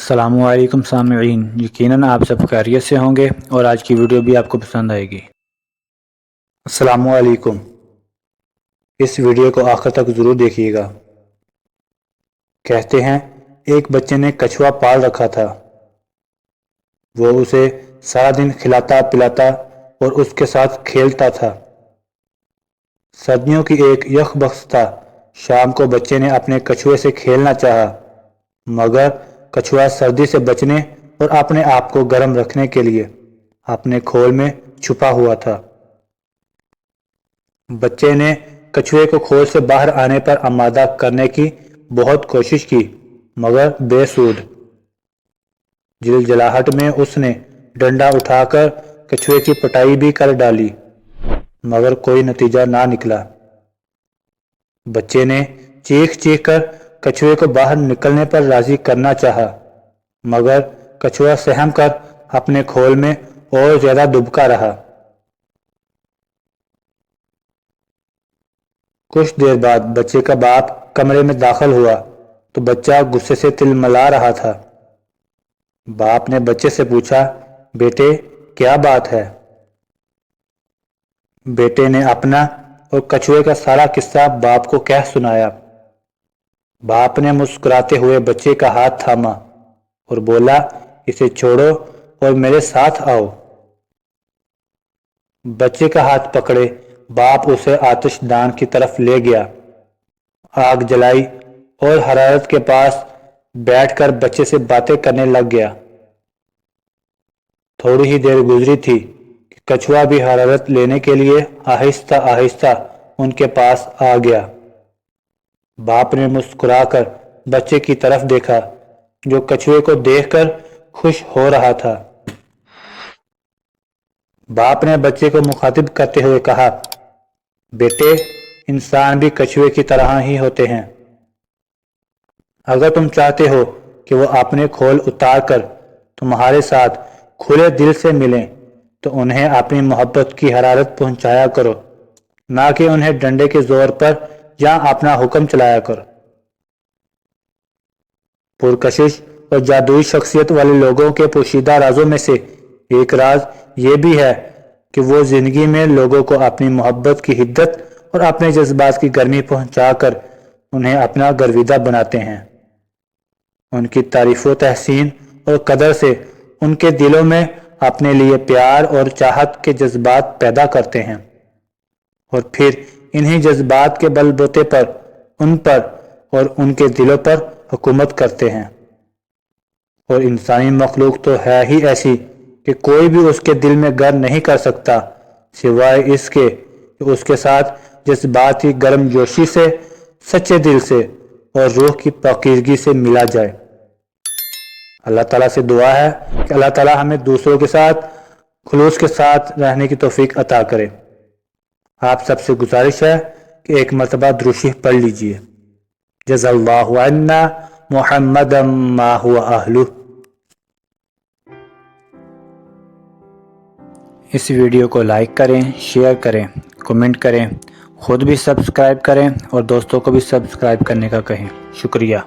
السلام علیکم سامعین، یقیناً آپ سب خیریت سے ہوں گے اور آج کی ویڈیو بھی آپ کو پسند آئے گی۔ السلام علیکم، اس ویڈیو کو آخر تک ضرور دیکھیے گا۔ کہتے ہیں ایک بچے نے کچھوا پال رکھا تھا۔ وہ اسے سارا دن کھلاتا پلاتا اور اس کے ساتھ کھیلتا تھا۔ سردیوں کی ایک یخبختہ شام کو بچے نے اپنے کچھوے سے کھیلنا چاہا، مگر کچھوا سردی سے بچنے اور اپنے آپ کو گرم رکھنے کے لیے اپنے کھول میں چھپا ہوا تھا۔ بچے نے کچھوے کو کھول سے باہر آنے پر آمادہ کرنے کی بہت کوشش کی، مگر بے سود۔ جلجلاہٹ میں اس نے ڈنڈا اٹھا کر کچھوے کی پٹائی بھی کر ڈالی، مگر کوئی نتیجہ نہ نکلا۔ بچے نے چیخ چیخ کر کچھوے کو باہر نکلنے پر راضی کرنا چاہا، مگر کچھوا سہم کر اپنے کھول میں اور زیادہ دبکا رہا۔ کچھ دیر بعد بچے کا باپ کمرے میں داخل ہوا تو بچہ غصے سے تلملا رہا تھا۔ باپ نے بچے سے پوچھا، بیٹے کیا بات ہے؟ بیٹے نے اپنا اور کچھوے کا سارا قصہ باپ کو کہہ سنایا۔ باپ نے مسکراتے ہوئے بچے کا ہاتھ تھاما اور بولا، اسے چھوڑو اور میرے ساتھ آؤ۔ بچے کا ہاتھ پکڑے باپ اسے آتش دان کی طرف لے گیا، آگ جلائی اور حرارت کے پاس بیٹھ کر بچے سے باتیں کرنے لگ گیا۔ تھوڑی ہی دیر گزری تھی کہ کچھوا بھی حرارت لینے کے لیے آہستہ آہستہ ان کے پاس آ گیا۔ باپ نے مسکرا کر بچے کی طرف دیکھا جو کچھوے کو دیکھ کر خوش ہو رہا تھا۔ باپ نے بچے کو مخاطب کرتے ہوئے کہا، بیٹے انسان بھی کچھوے کی طرح ہی ہوتے ہیں۔ اگر تم چاہتے ہو کہ وہ اپنے کھول اتار کر تمہارے ساتھ کھلے دل سے ملیں تو انہیں اپنی محبت کی حرارت پہنچایا کرو، نہ کہ انہیں ڈنڈے کے زور پر یا اپنا حکم چلایا کرو۔ پرکشش اور جادوئی شخصیت والے لوگوں کے پوشیدہ رازوں میں سے ایک راز یہ بھی ہے کہ وہ زندگی میں لوگوں کو اپنی محبت کی حدت اور اپنے جذبات کی گرمی پہنچا کر انہیں اپنا گرویدہ بناتے ہیں۔ ان کی تعریف و تحسین اور قدر سے ان کے دلوں میں اپنے لیے پیار اور چاہت کے جذبات پیدا کرتے ہیں، اور پھر انہی جذبات کے بل بوتے پر ان پر اور ان کے دلوں پر حکومت کرتے ہیں۔ اور انسانی مخلوق تو ہے ہی ایسی کہ کوئی بھی اس کے دل میں گر نہیں کر سکتا سوائے اس کے کہ اس کے ساتھ جذبات کی گرم جوشی سے، سچے دل سے اور روح کی پاکیزگی سے ملا جائے۔ اللہ تعالیٰ سے دعا ہے کہ اللہ تعالیٰ ہمیں دوسروں کے ساتھ خلوص کے ساتھ رہنے کی توفیق عطا کرے۔ آپ سب سے گزارش ہے کہ ایک مرتبہ درود شریف پڑھ لیجئے۔ جزا اللہ عنا محمدا ما هو اہلہ۔ اس ویڈیو کو لائک کریں، شیئر کریں، کمنٹ کریں، خود بھی سبسکرائب کریں اور دوستوں کو بھی سبسکرائب کرنے کا کہیں۔ شکریہ۔